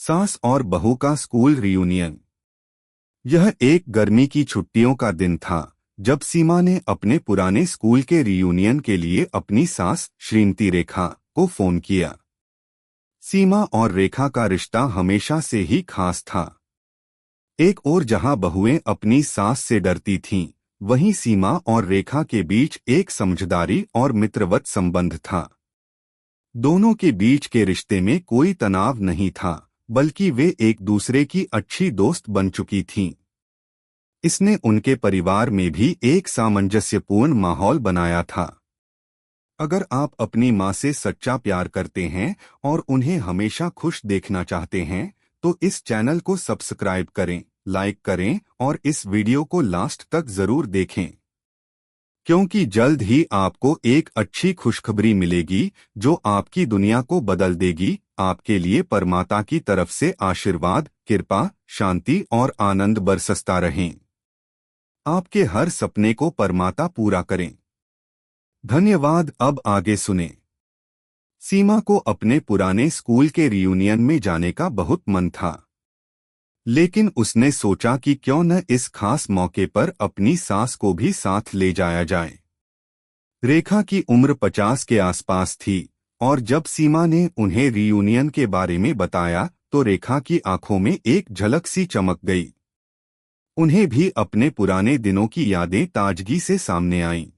सास और बहू का स्कूल रियूनियन। यह एक गर्मी की छुट्टियों का दिन था जब सीमा ने अपने पुराने स्कूल के रियूनियन के लिए अपनी सास श्रीमती रेखा को फोन किया। सीमा और रेखा का रिश्ता हमेशा से ही खास था। एक ओर जहां बहुएं अपनी सास से डरती थीं, वहीं सीमा और रेखा के बीच एक समझदारी और मित्रवत संबंध था। दोनों के बीच के रिश्ते में कोई तनाव नहीं था, बल्कि वे एक दूसरे की अच्छी दोस्त बन चुकी थीं। इसने उनके परिवार में भी एक सामंजस्यपूर्ण माहौल बनाया था। अगर आप अपनी माँ से सच्चा प्यार करते हैं और उन्हें हमेशा खुश देखना चाहते हैं, तो इस चैनल को सब्सक्राइब करें, लाइक करें और इस वीडियो को लास्ट तक जरूर देखें, क्योंकि जल्द ही आपको एक अच्छी खुशखबरी मिलेगी जो आपकी दुनिया को बदल देगी। आपके लिए परमात्मा की तरफ से आशीर्वाद, कृपा, शांति और आनंद बरसता रहें। आपके हर सपने को परमात्मा पूरा करें। धन्यवाद। अब आगे सुने। सीमा को अपने पुराने स्कूल के रियूनियन में जाने का बहुत मन था, लेकिन उसने सोचा कि क्यों न इस खास मौके पर अपनी सास को भी साथ ले जाया जाए। रेखा की उम्र 50 के आसपास थी और जब सीमा ने उन्हें रियूनियन के बारे में बताया तो रेखा की आंखों में एक झलक सी चमक गई। उन्हें भी अपने पुराने दिनों की यादें ताजगी से सामने आईं।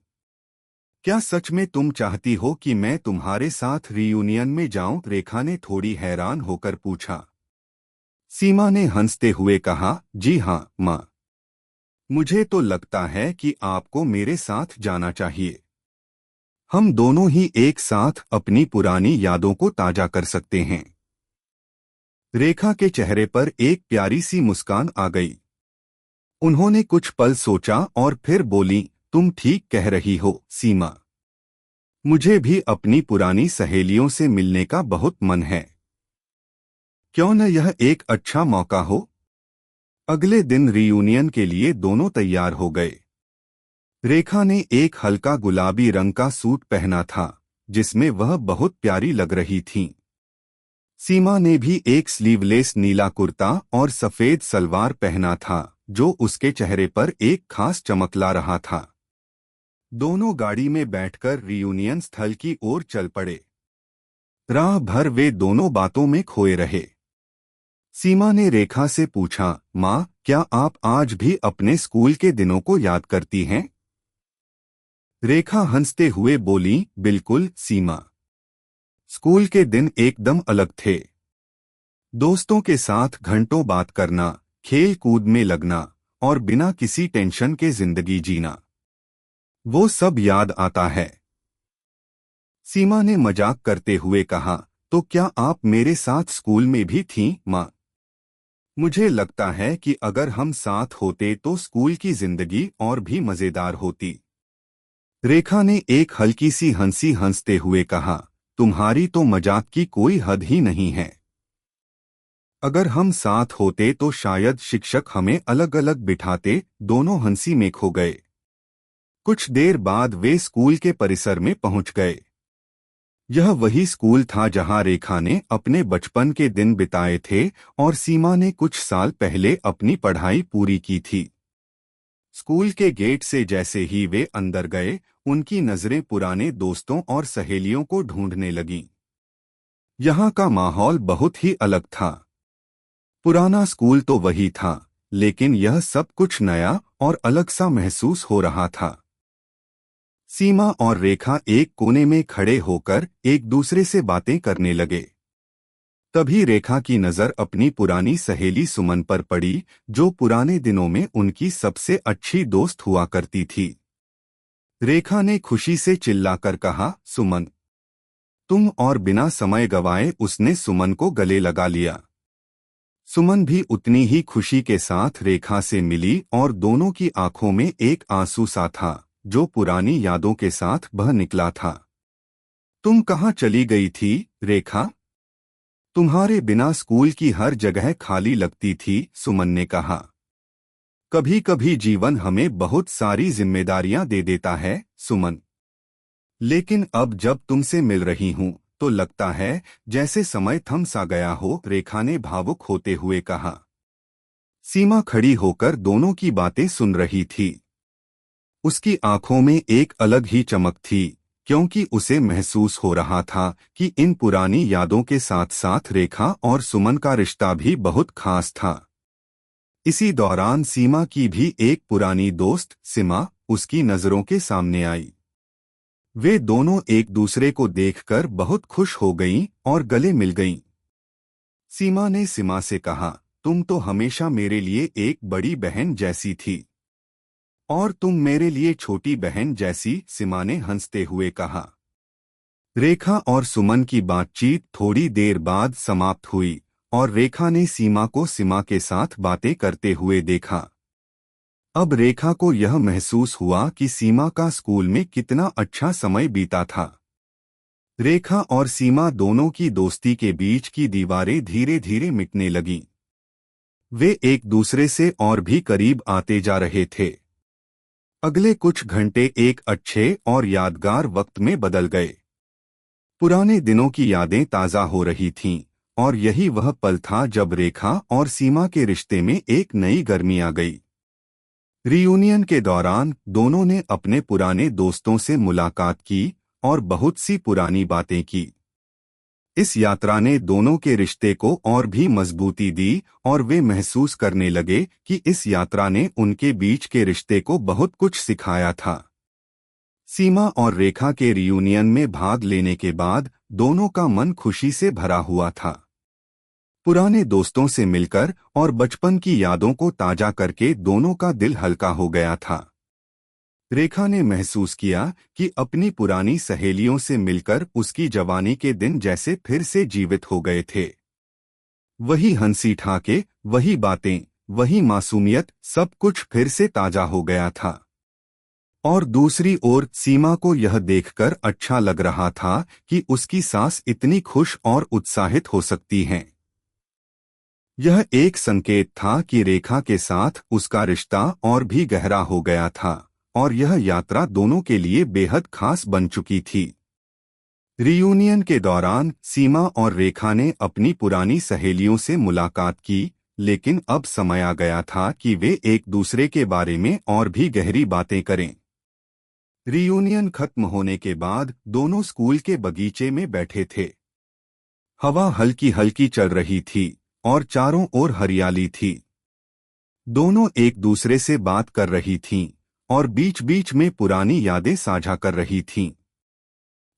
क्या सच में तुम चाहती हो कि मैं तुम्हारे साथ रियूनियन में जाऊं? रेखा ने थोड़ी हैरान होकर पूछा। सीमा ने हंसते हुए कहा, जी हाँ माँ, मुझे तो लगता है कि आपको मेरे साथ जाना चाहिए। हम दोनों ही एक साथ अपनी पुरानी यादों को ताजा कर सकते हैं। रेखा के चेहरे पर एक प्यारी सी मुस्कान आ गई। उन्होंने कुछ पल सोचा और फिर बोली, तुम ठीक कह रही हो सीमा, मुझे भी अपनी पुरानी सहेलियों से मिलने का बहुत मन है। क्यों न यह एक अच्छा मौका हो। अगले दिन रियूनियन के लिए दोनों तैयार हो गए। रेखा ने एक हल्का गुलाबी रंग का सूट पहना था जिसमें वह बहुत प्यारी लग रही थीं। सीमा ने भी एक स्लीवलेस नीला कुर्ता और सफेद सलवार पहना था जो उसके चेहरे पर एक खास चमक ला रहा था। दोनों गाड़ी में बैठकर रियूनियन स्थल की ओर चल पड़े। राह भर वे दोनों बातों में खोए रहे। सीमा ने रेखा से पूछा, माँ, क्या आप आज भी अपने स्कूल के दिनों को याद करती हैं? रेखा हंसते हुए बोली, बिल्कुल सीमा, स्कूल के दिन एकदम अलग थे। दोस्तों के साथ घंटों बात करना, खेल कूद में लगना और बिना किसी टेंशन के जिंदगी जीना, वो सब याद आता है। सीमा ने मजाक करते हुए कहा, तो क्या आप मेरे साथ स्कूल में भी थीं माँ? मुझे लगता है कि अगर हम साथ होते तो स्कूल की जिंदगी और भी मजेदार होती। रेखा ने एक हल्की सी हंसी हंसते हुए कहा, तुम्हारी तो मजाक की कोई हद ही नहीं है। अगर हम साथ होते तो शायद शिक्षक हमें अलग अलग बिठाते। दोनों हंसी में खो गए। कुछ देर बाद वे स्कूल के परिसर में पहुंच गए। यह वही स्कूल था जहां रेखा ने अपने बचपन के दिन बिताए थे और सीमा ने कुछ साल पहले अपनी पढ़ाई पूरी की थी। स्कूल के गेट से जैसे ही वे अंदर गए, उनकी नजरें पुराने दोस्तों और सहेलियों को ढूंढने लगीं। यहाँ का माहौल बहुत ही अलग था। पुराना स्कूल तो वही था, लेकिन यह सब कुछ नया और अलग सा महसूस हो रहा था। सीमा और रेखा एक कोने में खड़े होकर एक दूसरे से बातें करने लगे। तभी रेखा की नजर अपनी पुरानी सहेली सुमन पर पड़ी, जो पुराने दिनों में उनकी सबसे अच्छी दोस्त हुआ करती थी। रेखा ने खुशी से चिल्लाकर कहा, सुमन, तुम, और बिना समय गवाए उसने सुमन को गले लगा लिया। सुमन भी उतनी ही खुशी के साथ रेखा से मिली और दोनों की आंखों में एक आंसू सा था जो पुरानी यादों के साथ बह निकला था। तुम कहाँ चली गई थी रेखा? तुम्हारे बिना स्कूल की हर जगह खाली लगती थी, सुमन ने कहा। कभी कभी जीवन हमें बहुत सारी जिम्मेदारियां दे देता है सुमन, लेकिन अब जब तुमसे मिल रही हूं तो लगता है जैसे समय थम सा गया हो, रेखा ने भावुक होते हुए कहा। सीमा खड़ी होकर दोनों की बातें सुन रही थी। उसकी आंखों में एक अलग ही चमक थी, क्योंकि उसे महसूस हो रहा था कि इन पुरानी यादों के साथ साथ रेखा और सुमन का रिश्ता भी बहुत खास था। इसी दौरान सीमा की भी एक पुरानी दोस्त सिमा उसकी नजरों के सामने आई। वे दोनों एक दूसरे को देखकर बहुत खुश हो गईं और गले मिल गईं। सीमा ने सिमा से कहा, तुम तो हमेशा मेरे लिए एक बड़ी बहन जैसी थी। और तुम मेरे लिए छोटी बहन जैसी, सिमा ने हंसते हुए कहा। रेखा और सुमन की बातचीत थोड़ी देर बाद समाप्त हुई और रेखा ने सीमा को सिमा के साथ बातें करते हुए देखा। अब रेखा को यह महसूस हुआ कि सीमा का स्कूल में कितना अच्छा समय बीता था। रेखा और सीमा दोनों की दोस्ती के बीच की दीवारें धीरे धीरे मिटने लगीं। वे एक दूसरे से और भी करीब आते जा रहे थे। अगले कुछ घंटे एक अच्छे और यादगार वक्त में बदल गए। पुराने दिनों की यादें ताज़ा हो रही थीं, और यही वह पल था जब रेखा और सीमा के रिश्ते में एक नई गर्मी आ गई। रियूनियन के दौरान दोनों ने अपने पुराने दोस्तों से मुलाकात की और बहुत सी पुरानी बातें की। इस यात्रा ने दोनों के रिश्ते को और भी मजबूती दी और वे महसूस करने लगे कि इस यात्रा ने उनके बीच के रिश्ते को बहुत कुछ सिखाया था। सीमा और रेखा के रियूनियन में भाग लेने के बाद दोनों का मन खुशी से भरा हुआ था। पुराने दोस्तों से मिलकर और बचपन की यादों को ताजा करके दोनों का दिल हल्का हो गया था। रेखा ने महसूस किया कि अपनी पुरानी सहेलियों से मिलकर उसकी जवानी के दिन जैसे फिर से जीवित हो गए थे। वही हंसी ठाके, वही बातें, वही मासूमियत, सब कुछ फिर से ताजा हो गया था। और दूसरी ओर सीमा को यह देखकर अच्छा लग रहा था कि उसकी सास इतनी खुश और उत्साहित हो सकती हैं। यह एक संकेत था कि रेखा के साथ उसका रिश्ता और भी गहरा हो गया था और यह यात्रा दोनों के लिए बेहद खास बन चुकी थी। रियूनियन के दौरान सीमा और रेखा ने अपनी पुरानी सहेलियों से मुलाकात की, लेकिन अब समय आ गया था कि वे एक दूसरे के बारे में और भी गहरी बातें करें। रियूनियन खत्म होने के बाद दोनों स्कूल के बगीचे में बैठे थे। हवा हल्की हल्की चल रही थी और चारों ओर हरियाली थी। दोनों एक दूसरे से बात कर रही थीं और बीच बीच में पुरानी यादें साझा कर रही थीं।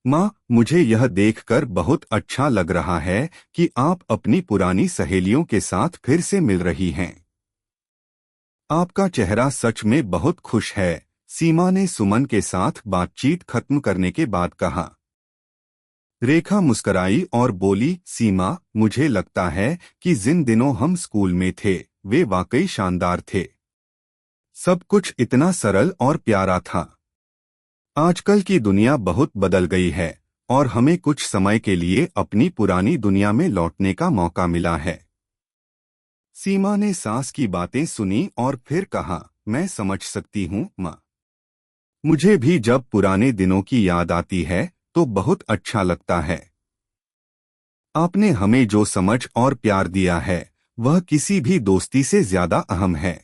माँ, मुझे यह देखकर बहुत अच्छा लग रहा है कि आप अपनी पुरानी सहेलियों के साथ फिर से मिल रही हैं। आपका चेहरा सच में बहुत खुश है, सीमा ने सुमन के साथ बातचीत खत्म करने के बाद कहा। रेखा मुस्कराई और बोली, सीमा, मुझे लगता है कि जिन दिनों हम स्कूल में थे वे वाकई शानदार थे। सब कुछ इतना सरल और प्यारा था। आजकल की दुनिया बहुत बदल गई है और हमें कुछ समय के लिए अपनी पुरानी दुनिया में लौटने का मौका मिला है। सीमा ने सास की बातें सुनी और फिर कहा, मैं समझ सकती हूँ माँ। मुझे भी जब पुराने दिनों की याद आती है तो बहुत अच्छा लगता है। आपने हमें जो समझ और प्यार दिया है वह किसी भी दोस्ती से ज्यादा अहम है।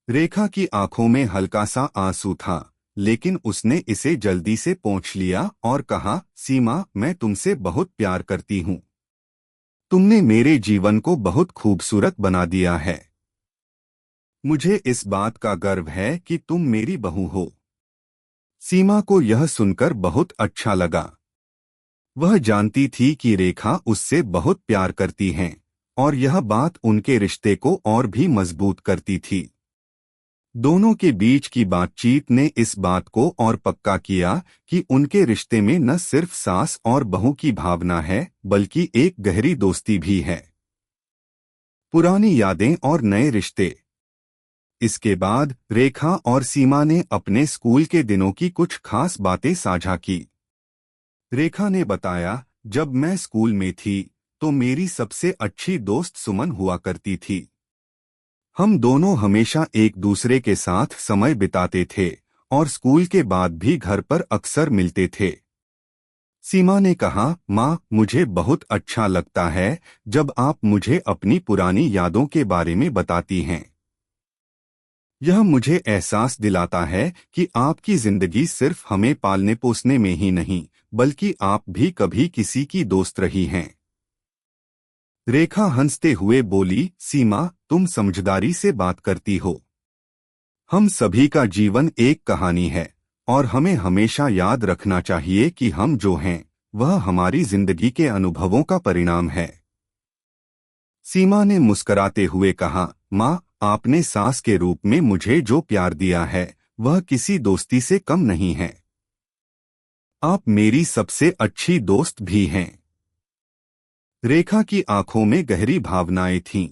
रेखा की आंखों में हल्का सा आंसू था, लेकिन उसने इसे जल्दी से पोंछ लिया और कहा, सीमा, मैं तुमसे बहुत प्यार करती हूँ। तुमने मेरे जीवन को बहुत खूबसूरत बना दिया है। मुझे इस बात का गर्व है कि तुम मेरी बहू हो। सीमा को यह सुनकर बहुत अच्छा लगा। वह जानती थी कि रेखा उससे बहुत प्यार करती हैं और यह बात उनके रिश्ते को और भी मजबूत करती थी। दोनों के बीच की बातचीत ने इस बात को और पक्का किया कि उनके रिश्ते में न सिर्फ सास और बहू की भावना है, बल्कि एक गहरी दोस्ती भी है। पुरानी यादें और नए रिश्ते। इसके बाद रेखा और सीमा ने अपने स्कूल के दिनों की कुछ खास बातें साझा की। रेखा ने बताया, जब मैं स्कूल में थी तो मेरी सबसे अच्छी दोस्त सुमन हुआ करती थी। हम दोनों हमेशा एक दूसरे के साथ समय बिताते थे और स्कूल के बाद भी घर पर अक्सर मिलते थे। सीमा ने कहा, माँ, मुझे बहुत अच्छा लगता है जब आप मुझे अपनी पुरानी यादों के बारे में बताती हैं। यह मुझे एहसास दिलाता है कि आपकी जिंदगी सिर्फ हमें पालने पोसने में ही नहीं, बल्कि आप भी कभी किसी की दोस्त रही हैं। रेखा हंसते हुए बोली, सीमा, तुम समझदारी से बात करती हो। हम सभी का जीवन एक कहानी है और हमें हमेशा याद रखना चाहिए कि हम जो हैं वह हमारी जिंदगी के अनुभवों का परिणाम है। सीमा ने मुस्कराते हुए कहा, माँ, आपने सास के रूप में मुझे जो प्यार दिया है वह किसी दोस्ती से कम नहीं है। आप मेरी सबसे अच्छी दोस्त भी हैं। रेखा की आंखों में गहरी भावनाएं थीं।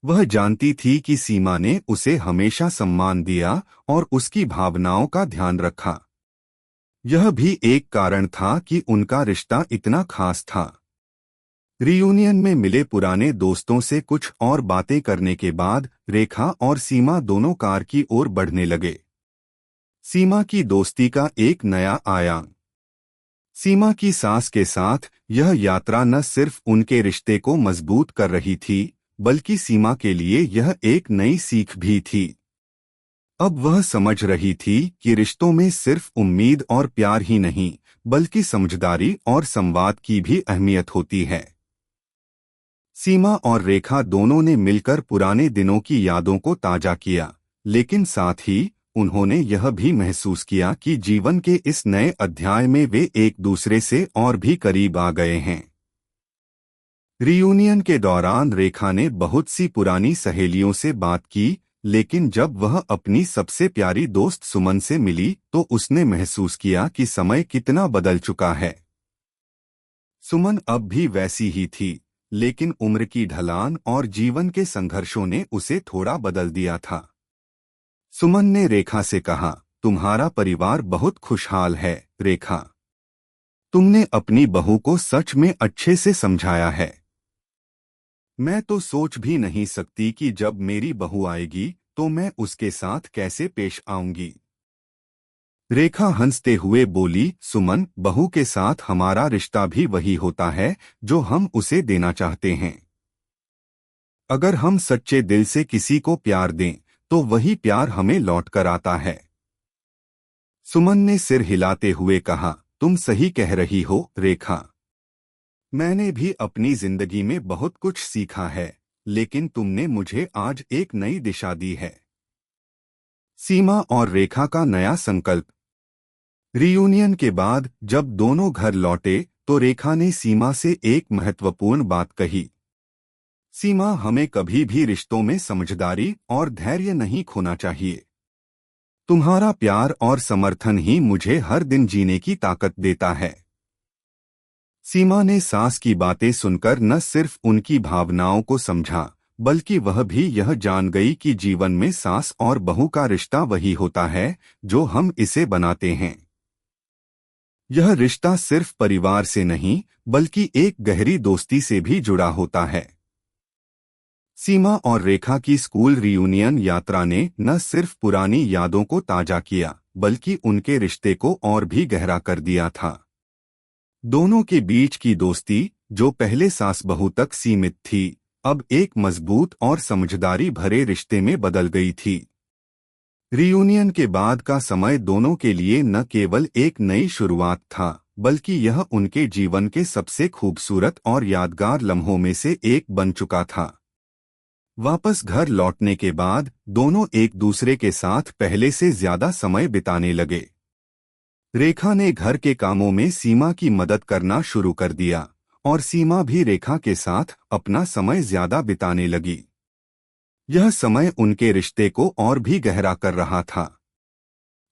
वह जानती थी कि सीमा ने उसे हमेशा सम्मान दिया और उसकी भावनाओं का ध्यान रखा। यह भी एक कारण था कि उनका रिश्ता इतना खास था। रियूनियन में मिले पुराने दोस्तों से कुछ और बातें करने के बाद रेखा और सीमा दोनों कार की ओर बढ़ने लगे। सीमा की दोस्ती का एक नया आयाम। सीमा की सास के साथ यह यात्रा न सिर्फ उनके रिश्ते को मजबूत कर रही थी, बल्कि सीमा के लिए यह एक नई सीख भी थी। अब वह समझ रही थी कि रिश्तों में सिर्फ उम्मीद और प्यार ही नहीं, बल्कि समझदारी और संवाद की भी अहमियत होती है। सीमा और रेखा दोनों ने मिलकर पुराने दिनों की यादों को ताजा किया, लेकिन साथ ही उन्होंने यह भी महसूस किया कि जीवन के इस नए अध्याय में वे एक दूसरे से और भी करीब आ गए हैं। रियूनियन के दौरान रेखा ने बहुत सी पुरानी सहेलियों से बात की, लेकिन जब वह अपनी सबसे प्यारी दोस्त सुमन से मिली तो उसने महसूस किया कि समय कितना बदल चुका है। सुमन अब भी वैसी ही थी, लेकिन उम्र की ढलान और जीवन के संघर्षों ने उसे थोड़ा बदल दिया था। सुमन ने रेखा से कहा, तुम्हारा परिवार बहुत खुशहाल है, रेखा। तुमने अपनी बहू को सच में अच्छे से समझाया है। मैं तो सोच भी नहीं सकती कि जब मेरी बहू आएगी तो मैं उसके साथ कैसे पेश आऊंगी। रेखा हंसते हुए बोली, सुमन, बहू के साथ हमारा रिश्ता भी वही होता है जो हम उसे देना चाहते हैं। अगर हम सच्चे दिल से किसी को प्यार दें तो वही प्यार हमें लौट कर आता है। सुमन ने सिर हिलाते हुए कहा, तुम सही कह रही हो, रेखा। मैंने भी अपनी जिंदगी में बहुत कुछ सीखा है, लेकिन तुमने मुझे आज एक नई दिशा दी है। सीमा और रेखा का नया संकल्प। रियूनियन के बाद जब दोनों घर लौटे तो रेखा ने सीमा से एक महत्वपूर्ण बात कही। सीमा, हमें कभी भी रिश्तों में समझदारी और धैर्य नहीं खोना चाहिए। तुम्हारा प्यार और समर्थन ही मुझे हर दिन जीने की ताकत देता है। सीमा ने सास की बातें सुनकर न सिर्फ उनकी भावनाओं को समझा, बल्कि वह भी यह जान गई कि जीवन में सास और बहू का रिश्ता वही होता है जो हम इसे बनाते हैं। यह रिश्ता सिर्फ परिवार से नहीं, बल्कि एक गहरी दोस्ती से भी जुड़ा होता है। सीमा और रेखा की स्कूल रियूनियन यात्रा ने न सिर्फ पुरानी यादों को ताजा किया, बल्कि उनके रिश्ते को और भी गहरा कर दिया था। दोनों के बीच की दोस्ती, जो पहले सास बहू तक सीमित थी, अब एक मजबूत और समझदारी भरे रिश्ते में बदल गई थी। रियूनियन के बाद का समय दोनों के लिए न केवल एक नई शुरुआत था, बल्कि यह उनके जीवन के सबसे खूबसूरत और यादगार लम्हों में से एक बन चुका था। वापस घर लौटने के बाद दोनों एक दूसरे के साथ पहले से ज्यादा समय बिताने लगे। रेखा ने घर के कामों में सीमा की मदद करना शुरू कर दिया और सीमा भी रेखा के साथ अपना समय ज्यादा बिताने लगी। यह समय उनके रिश्ते को और भी गहरा कर रहा था।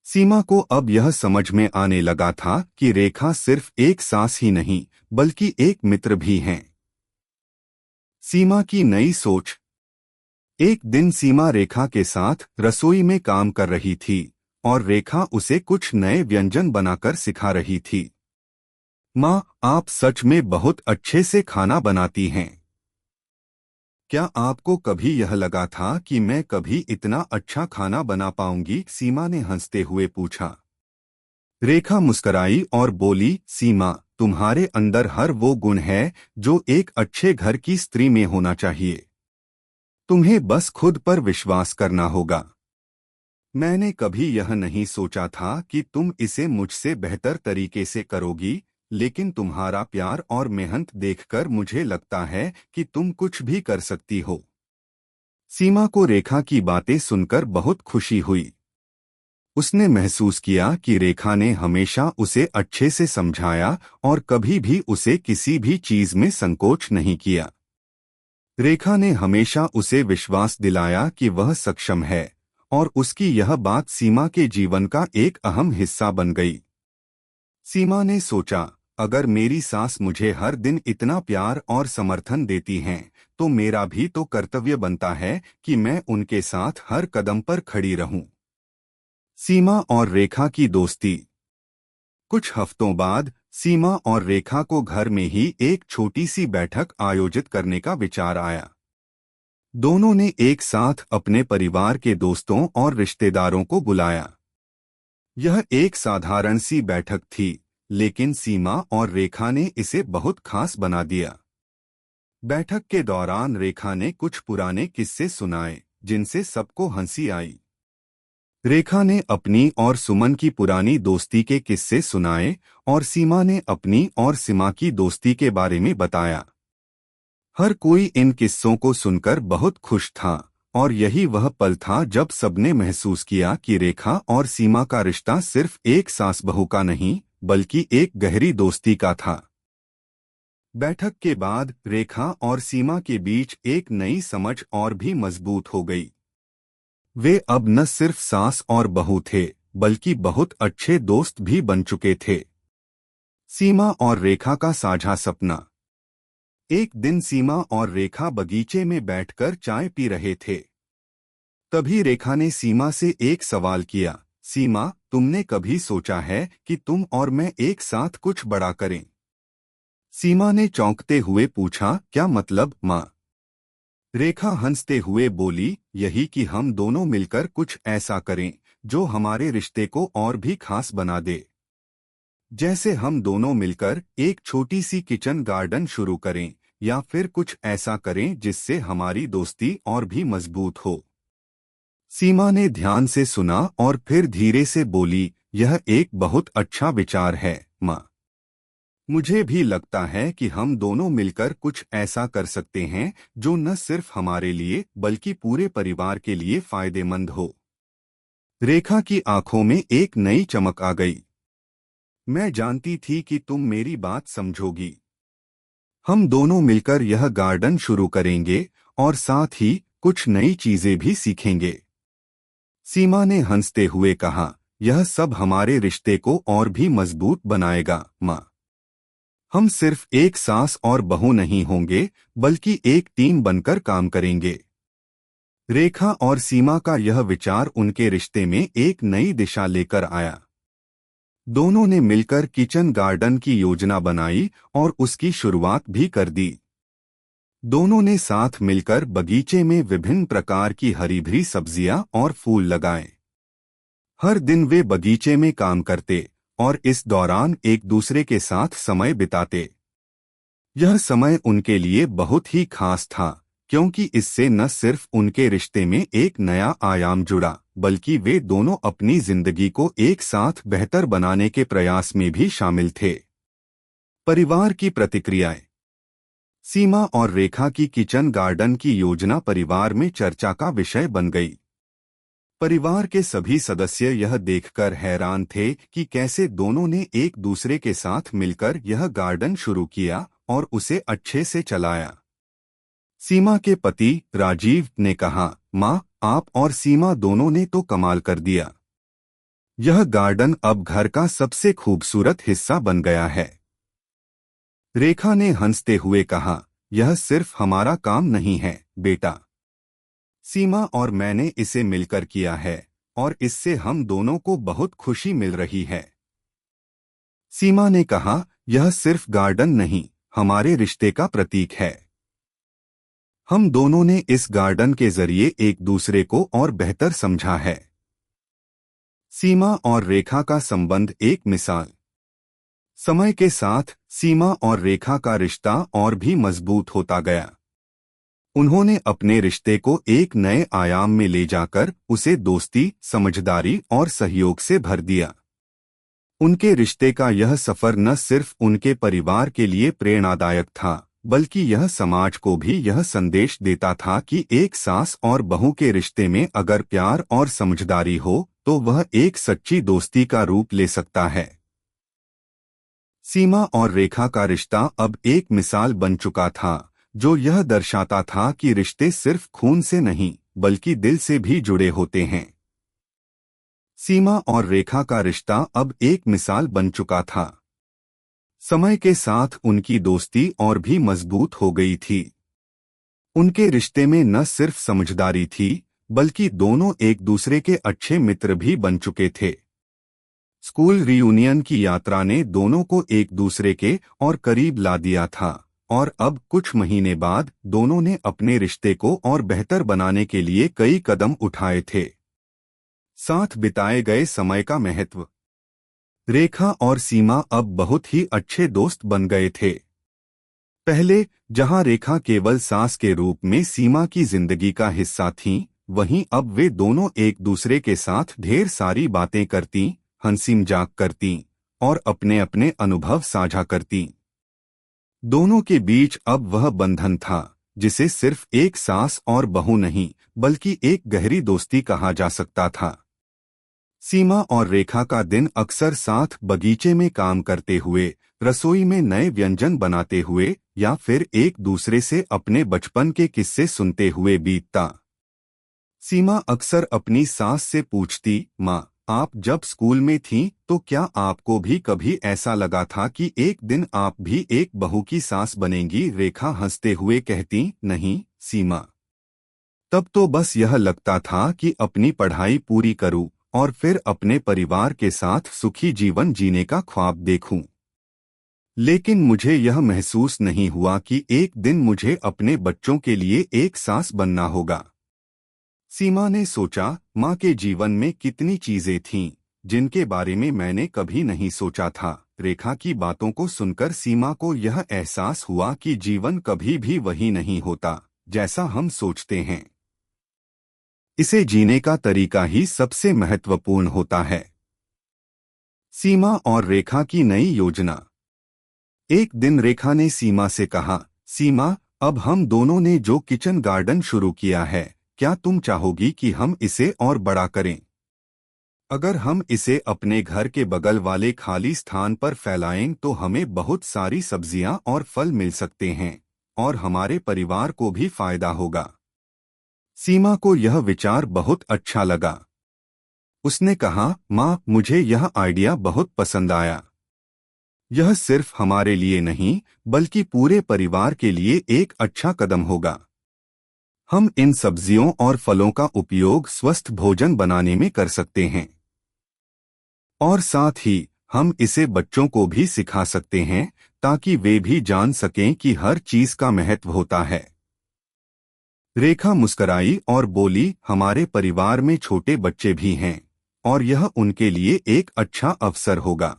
सीमा को अब यह समझ में आने लगा था कि रेखा सिर्फ एक सास ही नहीं, बल्कि एक मित्र भी हैं। सीमा की नई सोच। एक दिन सीमा रेखा के साथ रसोई में काम कर रही थी और रेखा उसे कुछ नए व्यंजन बनाकर सिखा रही थी। माँ, आप सच में बहुत अच्छे से खाना बनाती हैं। क्या आपको कभी यह लगा था कि मैं कभी इतना अच्छा खाना बना पाऊंगी? सीमा ने हंसते हुए पूछा। रेखा मुस्कराई और बोली, सीमा, तुम्हारे अंदर हर वो गुण है जो एक अच्छे घर की स्त्री में होना चाहिए। तुम्हें बस खुद पर विश्वास करना होगा। मैंने कभी यह नहीं सोचा था कि तुम इसे मुझसे बेहतर तरीके से करोगी, लेकिन तुम्हारा प्यार और मेहनत देखकर मुझे लगता है कि तुम कुछ भी कर सकती हो। सीमा को रेखा की बातें सुनकर बहुत खुशी हुई। उसने महसूस किया कि रेखा ने हमेशा उसे अच्छे से समझाया और कभी भी उसे किसी भी चीज में संकोच नहीं किया। रेखा ने हमेशा उसे विश्वास दिलाया कि वह सक्षम है, और उसकी यह बात सीमा के जीवन का एक अहम हिस्सा बन गई। सीमा ने सोचा, अगर मेरी सास मुझे हर दिन इतना प्यार और समर्थन देती हैं, तो मेरा भी तो कर्तव्य बनता है कि मैं उनके साथ हर कदम पर खड़ी रहूं। सीमा और रेखा की दोस्ती। कुछ हफ्तों बाद सीमा और रेखा को घर में ही एक छोटी सी बैठक आयोजित करने का विचार आया। दोनों ने एक साथ अपने परिवार के दोस्तों और रिश्तेदारों को बुलाया। यह एक साधारण सी बैठक थी, लेकिन सीमा और रेखा ने इसे बहुत खास बना दिया। बैठक के दौरान रेखा ने कुछ पुराने किस्से सुनाए, जिनसे सबको हंसी आई। रेखा ने अपनी और सुमन की पुरानी दोस्ती के किस्से सुनाए, और सीमा ने अपनी और सीमा की दोस्ती के बारे में बताया। हर कोई इन किस्सों को सुनकर बहुत खुश था, और यही वह पल था जब सबने महसूस किया कि रेखा और सीमा का रिश्ता सिर्फ एक सास बहू का नहीं, बल्कि एक गहरी दोस्ती का था। बैठक के बाद रेखा और सीमा के बीच एक नई समझ और भी मजबूत हो गई। वे अब न सिर्फ सास और बहू थे, बल्कि बहुत अच्छे दोस्त भी बन चुके थे। सीमा और रेखा का साझा सपना। एक दिन सीमा और रेखा बगीचे में बैठकर चाय पी रहे थे। तभी रेखा ने सीमा से एक सवाल किया, सीमा, तुमने कभी सोचा है कि तुम और मैं एक साथ कुछ बड़ा करें? सीमा ने चौंकते हुए पूछा, क्या मतलब, माँ? रेखा हंसते हुए बोली, यही कि हम दोनों मिलकर कुछ ऐसा करें जो हमारे रिश्ते को और भी खास बना दे। जैसे हम दोनों मिलकर एक छोटी सी किचन गार्डन शुरू करें, या फिर कुछ ऐसा करें जिससे हमारी दोस्ती और भी मजबूत हो। सीमा ने ध्यान से सुना और फिर धीरे से बोली, यह एक बहुत अच्छा विचार है, माँ। मुझे भी लगता है कि हम दोनों मिलकर कुछ ऐसा कर सकते हैं जो न सिर्फ हमारे लिए बल्कि पूरे परिवार के लिए फायदेमंद हो। रेखा की आंखों में एक नई चमक आ गई। मैं जानती थी कि तुम मेरी बात समझोगी। हम दोनों मिलकर यह गार्डन शुरू करेंगे, और साथ ही कुछ नई चीजें भी सीखेंगे। सीमा ने हंसते हुए कहा, यह सब हमारे रिश्ते को और भी मजबूत बनाएगा, माँ। हम सिर्फ एक सास और बहू नहीं होंगे, बल्कि एक टीम बनकर काम करेंगे। रेखा और सीमा का यह विचार उनके रिश्ते में एक नई दिशा लेकर आया। दोनों ने मिलकर किचन गार्डन की योजना बनाई और उसकी शुरुआत भी कर दी। दोनों ने साथ मिलकर बगीचे में विभिन्न प्रकार की हरी भरी सब्जियां और फूल लगाए। हर दिन वे बगीचे में काम करते और इस दौरान एक दूसरे के साथ समय बिताते। यह समय उनके लिए बहुत ही खास था, क्योंकि इससे न सिर्फ उनके रिश्ते में एक नया आयाम जुड़ा, बल्कि वे दोनों अपनी जिंदगी को एक साथ बेहतर बनाने के प्रयास में भी शामिल थे। परिवार की प्रतिक्रियाएं। सीमा और रेखा की किचन गार्डन की योजना परिवार में चर्चा का विषय बन गई। परिवार के सभी सदस्य यह देखकर हैरान थे कि कैसे दोनों ने एक दूसरे के साथ मिलकर यह गार्डन शुरू किया और उसे अच्छे से चलाया। सीमा के पति राजीव ने कहा, माँ, आप और सीमा दोनों ने तो कमाल कर दिया। यह गार्डन अब घर का सबसे खूबसूरत हिस्सा बन गया है। रेखा ने हंसते हुए कहा, यह सिर्फ हमारा काम नहीं है, बेटा। सीमा और मैंने इसे मिलकर किया है, और इससे हम दोनों को बहुत खुशी मिल रही है। सीमा ने कहा, यह सिर्फ गार्डन नहीं, हमारे रिश्ते का प्रतीक है। हम दोनों ने इस गार्डन के जरिए एक दूसरे को और बेहतर समझा है। सीमा और रेखा का संबंध एक मिसाल। समय के साथ सीमा और रेखा का रिश्ता और भी मजबूत होता गया। उन्होंने अपने रिश्ते को एक नए आयाम में ले जाकर उसे दोस्ती, समझदारी और सहयोग से भर दिया। उनके रिश्ते का यह सफर न सिर्फ उनके परिवार के लिए प्रेरणादायक था, बल्कि यह समाज को भी यह संदेश देता था कि एक सास और बहू के रिश्ते में अगर प्यार और समझदारी हो तो वह एक सच्ची दोस्ती का रूप ले सकता है। सीमा और रेखा का रिश्ता अब एक मिसाल बन चुका था, जो यह दर्शाता था कि रिश्ते सिर्फ खून से नहीं बल्कि दिल से भी जुड़े होते हैं। सीमा और रेखा का रिश्ता अब एक मिसाल बन चुका था। समय के साथ उनकी दोस्ती और भी मजबूत हो गई थी। उनके रिश्ते में न सिर्फ समझदारी थी, बल्कि दोनों एक दूसरे के अच्छे मित्र भी बन चुके थे। स्कूल रियूनियन की यात्रा ने दोनों को एक दूसरे के और करीब ला दिया था, और अब कुछ महीने बाद दोनों ने अपने रिश्ते को और बेहतर बनाने के लिए कई कदम उठाए थे। साथ बिताए गए समय का महत्व। रेखा और सीमा अब बहुत ही अच्छे दोस्त बन गए थे। पहले जहां रेखा केवल सास के रूप में सीमा की जिंदगी का हिस्सा थीं, वहीं अब वे दोनों एक दूसरे के साथ ढेर सारी बातें करती, हंसी मजाक करती और अपने अपने अनुभव साझा करती। दोनों के बीच अब वह बंधन था जिसे सिर्फ एक सास और बहू नहीं बल्कि एक गहरी दोस्ती कहा जा सकता था। सीमा और रेखा का दिन अक्सर साथ बगीचे में काम करते हुए, रसोई में नए व्यंजन बनाते हुए या फिर एक दूसरे से अपने बचपन के किस्से सुनते हुए बीतता। सीमा अक्सर अपनी सास से पूछती, माँ, आप जब स्कूल में थीं तो क्या आपको भी कभी ऐसा लगा था कि एक दिन आप भी एक बहू की सास बनेंगी? रेखा हंसते हुए कहती, नहीं सीमा, तब तो बस यह लगता था कि अपनी पढ़ाई पूरी करूं और फिर अपने परिवार के साथ सुखी जीवन जीने का ख्वाब देखूं। लेकिन मुझे यह महसूस नहीं हुआ कि एक दिन मुझे अपने बच्चों के लिए एक सास बनना होगा। सीमा ने सोचा, माँ के जीवन में कितनी चीजें थीं जिनके बारे में मैंने कभी नहीं सोचा था। रेखा की बातों को सुनकर सीमा को यह एहसास हुआ कि जीवन कभी भी वही नहीं होता जैसा हम सोचते हैं। इसे जीने का तरीका ही सबसे महत्वपूर्ण होता है। सीमा और रेखा की नई योजना। एक दिन रेखा ने सीमा से कहा, सीमा, अब हम दोनों ने जो किचन गार्डन शुरू किया है, क्या तुम चाहोगी कि हम इसे और बड़ा करें? अगर हम इसे अपने घर के बगल वाले खाली स्थान पर फैलाएं तो हमें बहुत सारी सब्जियां और फल मिल सकते हैं और हमारे परिवार को भी फायदा होगा। सीमा को यह विचार बहुत अच्छा लगा। उसने कहा, माँ, मुझे यह आइडिया बहुत पसंद आया। यह सिर्फ हमारे लिए नहीं बल्कि पूरे परिवार के लिए एक अच्छा कदम होगा। हम इन सब्जियों और फलों का उपयोग स्वस्थ भोजन बनाने में कर सकते हैं और साथ ही हम इसे बच्चों को भी सिखा सकते हैं ताकि वे भी जान सकें कि हर चीज का महत्व होता है। रेखा मुस्कराई और बोली, हमारे परिवार में छोटे बच्चे भी हैं और यह उनके लिए एक अच्छा अवसर होगा।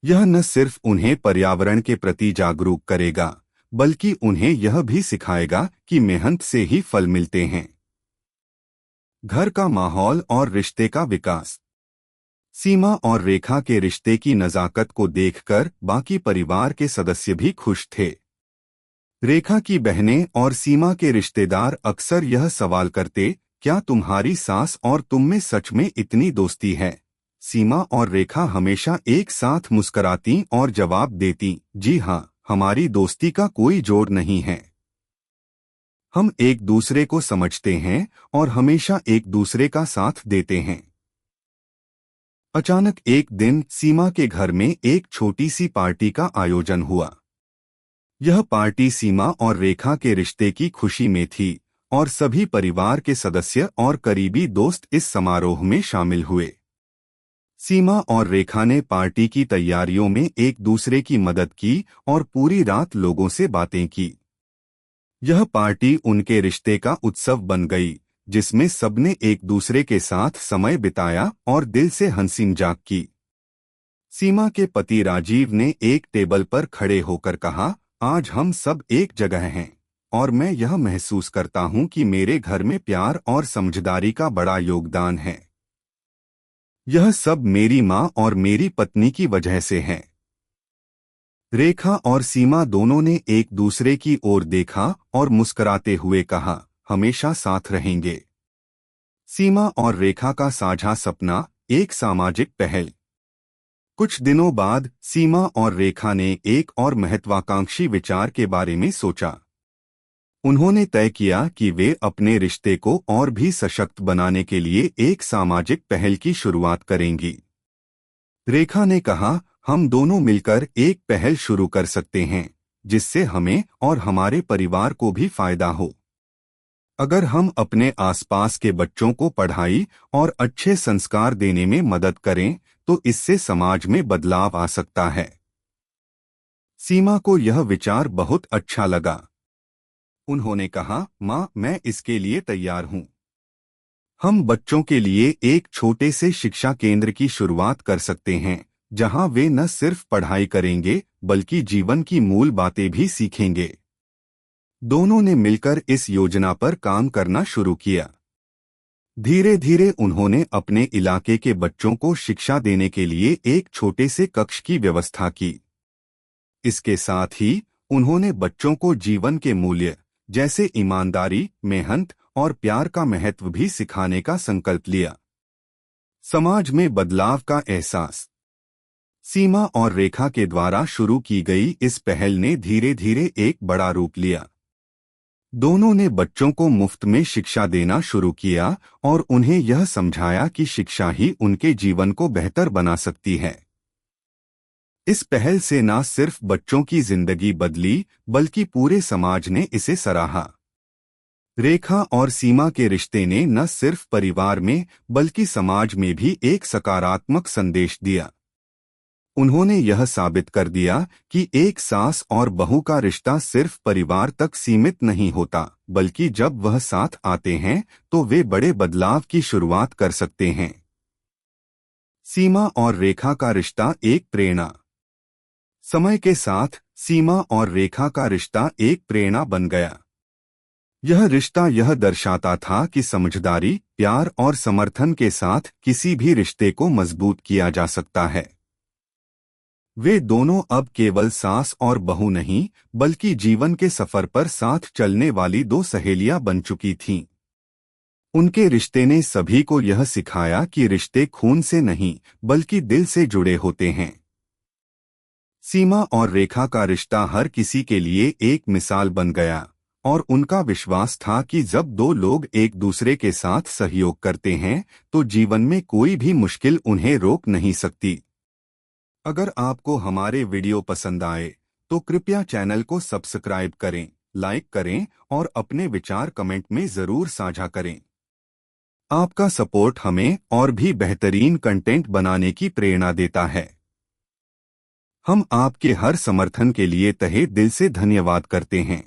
यह न सिर्फ उन्हें पर्यावरण के प्रति जागरूक करेगा बल्कि उन्हें यह भी सिखाएगा कि मेहनत से ही फल मिलते हैं। घर का माहौल और रिश्ते का विकास। सीमा और रेखा के रिश्ते की नज़ाकत को देखकर बाकी परिवार के सदस्य भी खुश थे। रेखा की बहनें और सीमा के रिश्तेदार अक्सर यह सवाल करते, क्या तुम्हारी सास और तुम में सच में इतनी दोस्ती है? सीमा और रेखा हमेशा एक साथ मुस्कराती और जवाब देती, जी हाँ, हमारी दोस्ती का कोई जोड़ नहीं है। हम एक दूसरे को समझते हैं और हमेशा एक दूसरे का साथ देते हैं। अचानक एक दिन सीमा के घर में एक छोटी सी पार्टी का आयोजन हुआ। यह पार्टी सीमा और रेखा के रिश्ते की खुशी में थी और सभी परिवार के सदस्य और करीबी दोस्त इस समारोह में शामिल हुए। सीमा और रेखा ने पार्टी की तैयारियों में एक दूसरे की मदद की और पूरी रात लोगों से बातें की। यह पार्टी उनके रिश्ते का उत्सव बन गई, जिसमें सबने एक दूसरे के साथ समय बिताया और दिल से हंसी मजाक की। सीमा के पति राजीव ने एक टेबल पर खड़े होकर कहा, आज हम सब एक जगह हैं और मैं यह महसूस करता हूं कि मेरे घर में प्यार और समझदारी का बड़ा योगदान है। यह सब मेरी माँ और मेरी पत्नी की वजह से है। रेखा और सीमा दोनों ने एक दूसरे की ओर देखा और मुस्कुराते हुए कहा, हमेशा साथ रहेंगे। सीमा और रेखा का साझा सपना, एक सामाजिक पहल। कुछ दिनों बाद सीमा और रेखा ने एक और महत्वाकांक्षी विचार के बारे में सोचा। उन्होंने तय किया कि वे अपने रिश्ते को और भी सशक्त बनाने के लिए एक सामाजिक पहल की शुरुआत करेंगी। रेखा ने कहा, हम दोनों मिलकर एक पहल शुरू कर सकते हैं जिससे हमें और हमारे परिवार को भी फायदा हो। अगर हम अपने आसपास के बच्चों को पढ़ाई और अच्छे संस्कार देने में मदद करें तो इससे समाज में बदलाव आ सकता है। सीमा को यह विचार बहुत अच्छा लगा। उन्होंने कहा, माँ, मैं इसके लिए तैयार हूँ। हम बच्चों के लिए एक छोटे से शिक्षा केंद्र की शुरुआत कर सकते हैं जहाँ वे न सिर्फ पढ़ाई करेंगे बल्कि जीवन की मूल बातें भी सीखेंगे। दोनों ने मिलकर इस योजना पर काम करना शुरू किया। धीरे धीरे उन्होंने अपने इलाके के बच्चों को शिक्षा देने के लिए एक छोटे से कक्ष की व्यवस्था की। इसके साथ ही उन्होंने बच्चों को जीवन के मूल्य जैसे ईमानदारी, मेहनत और प्यार का महत्व भी सिखाने का संकल्प लिया। समाज में बदलाव का एहसास। सीमा और रेखा के द्वारा शुरू की गई इस पहल ने धीरे धीरे एक बड़ा रूप लिया। दोनों ने बच्चों को मुफ्त में शिक्षा देना शुरू किया और उन्हें यह समझाया कि शिक्षा ही उनके जीवन को बेहतर बना सकती है। इस पहल से न सिर्फ बच्चों की जिंदगी बदली बल्कि पूरे समाज ने इसे सराहा। रेखा और सीमा के रिश्ते ने न सिर्फ परिवार में बल्कि समाज में भी एक सकारात्मक संदेश दिया। उन्होंने यह साबित कर दिया कि एक सास और बहू का रिश्ता सिर्फ परिवार तक सीमित नहीं होता बल्कि जब वह साथ आते हैं तो वे बड़े बदलाव की शुरुआत कर सकते हैं। सीमा और रेखा का रिश्ता एक प्रेरणा। समय के साथ सीमा और रेखा का रिश्ता एक प्रेरणा बन गया। यह रिश्ता यह दर्शाता था कि समझदारी, प्यार और समर्थन के साथ किसी भी रिश्ते को मजबूत किया जा सकता है। वे दोनों अब केवल सास और बहू नहीं बल्कि जीवन के सफर पर साथ चलने वाली दो सहेलियां बन चुकी थीं। उनके रिश्ते ने सभी को यह सिखाया कि रिश्ते खून से नहीं बल्कि दिल से जुड़े होते हैं। सीमा और रेखा का रिश्ता हर किसी के लिए एक मिसाल बन गया और उनका विश्वास था कि जब दो लोग एक दूसरे के साथ सहयोग करते हैं तो जीवन में कोई भी मुश्किल उन्हें रोक नहीं सकती। अगर आपको हमारे वीडियो पसंद आए तो कृपया चैनल को सब्सक्राइब करें, लाइक करें और अपने विचार कमेंट में जरूर साझा करें। आपका सपोर्ट हमें और भी बेहतरीन कंटेंट बनाने की प्रेरणा देता है। हम आपके हर समर्थन के लिए तहे दिल से धन्यवाद करते हैं।